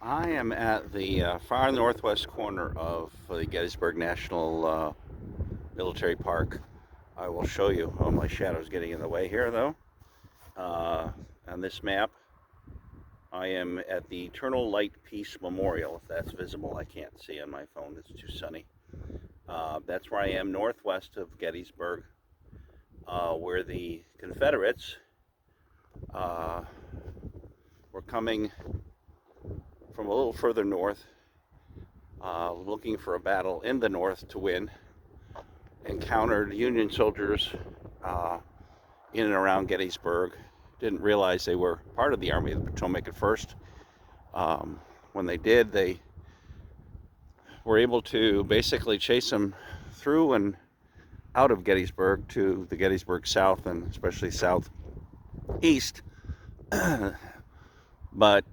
I am at the far northwest corner of the Gettysburg National Military Park. I will show you. Oh, my shadow's getting in the way here, though. Uh, on this map, I am at the Eternal Light Peace Memorial. If that's visible, I can't see on my phone. It's too sunny. That's where I am, northwest of Gettysburg, where the Confederates uh, were coming from a little further north, looking for a battle in the north to win. Encountered Union soldiers uh, in and around Gettysburg. Didn't realize they were part of the Army of the Potomac at first. Um, when they did, they were able to basically chase them through and out of Gettysburg to the Gettysburg South and especially southeast. But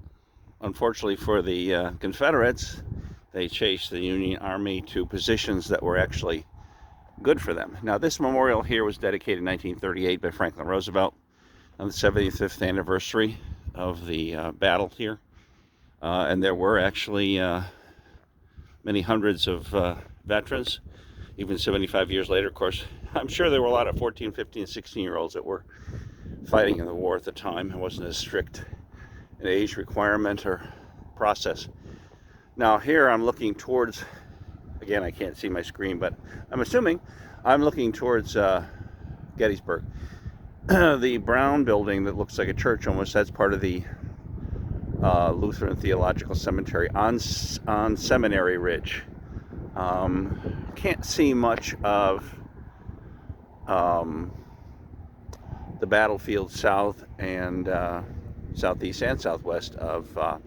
unfortunately for the Confederates, they chased the Union Army to positions that were actually good for them. Now, this memorial here was dedicated in 1938 by Franklin Roosevelt on the 75th anniversary of the battle here. And there were actually many hundreds of veterans, even 75 years later, of course. I'm sure there were a lot of 14, 15, 16-year-olds that were fighting in the war at the time. It wasn't as strict an age requirement or process. Now, here I'm looking towards, again, I can't see my screen, but I'm assuming I'm looking towards Gettysburg. The brown building that looks like a church almost, that's part of the Lutheran Theological Cemetery on Seminary Ridge. Can't see much of the battlefield south and southeast and southwest of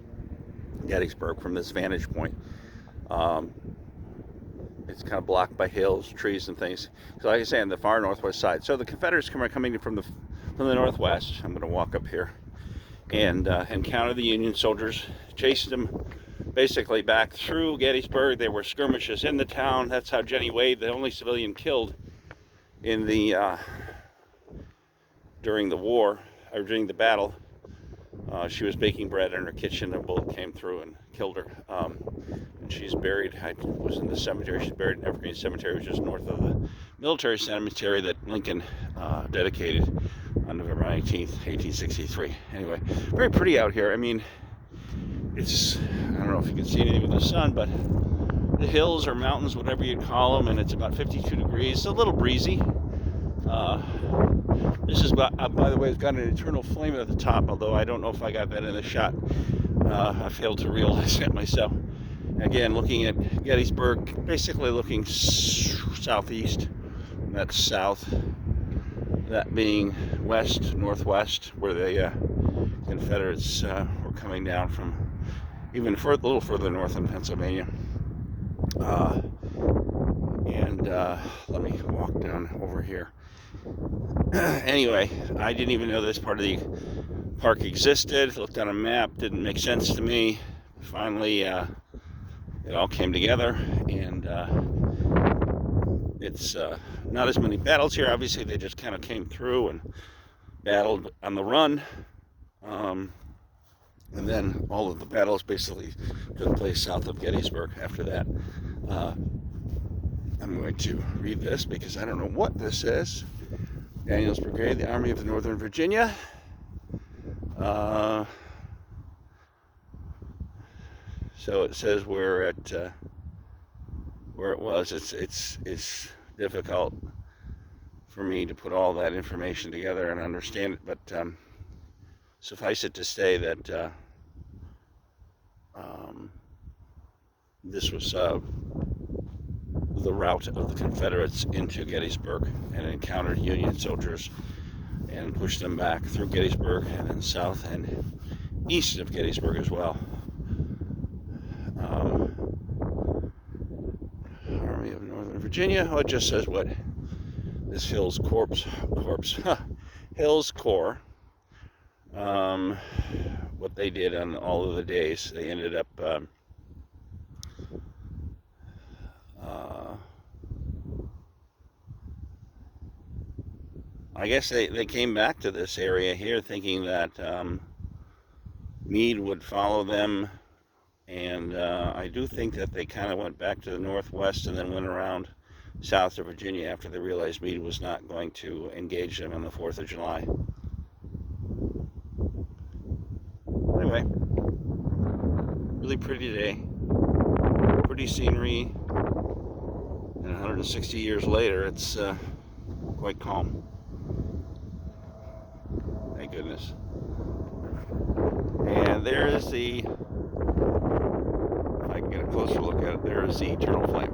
Gettysburg from this vantage point. It's kind of blocked by hills, trees, and things. So, like I say, on the far northwest side. So the Confederates are coming from the northwest. I'm going to walk up here and encounter the Union soldiers, chased them basically back through Gettysburg. There were skirmishes in the town. That's how Jenny Wade, the only civilian killed in the during the war or during the battle. She was baking bread in her kitchen. A bullet came through and killed her. And she's buried. I was in the cemetery. She's buried in Evergreen Cemetery, which is north of the military cemetery that Lincoln dedicated on November 19th, 1863. Anyway, very pretty out here. I mean, it's, I don't know if you can see anything with the sun, but the hills or mountains, whatever you'd call them, and it's about 52 degrees. It's a little breezy. This is, by the way, it's got an eternal flame at the top, although I don't know if I got that in the shot. I failed to realize that myself. Again, looking at Gettysburg, basically looking southeast. That's south. That being west, northwest, where the Confederates were coming down from, even a little further north in Pennsylvania. Let me walk down over here. Anyway, I didn't even know this part of the park existed. Looked on a map, didn't make sense to me. Finally, it all came together, and it's not as many battles here. Obviously, they just kind of came through and battled on the run. And then all of the battles basically took place south of Gettysburg after that. I'm going to read this because I don't know what this is. Daniel's Brigade, the Army of the Northern Virginia. So it says we're at where it was. It's difficult for me to put all that information together and understand it, but suffice it to say that this was the route of the Confederates into Gettysburg, and encountered Union soldiers and pushed them back through Gettysburg and then south and east of Gettysburg as well. Army of Northern Virginia. Oh, it just says what this Hills Corps, Hills Corps. What they did on all of the days. They ended up I guess they came back to this area here thinking that Meade would follow them And I do think that they kind of went back to the northwest and then went around south of Virginia after they realized Meade was not going to engage them on the 4th of July. Anyway, really pretty day. Pretty scenery. And 160 years later, it's quite calm. Thank goodness. And there is the, if I can get a closer look at it, there is the eternal flame.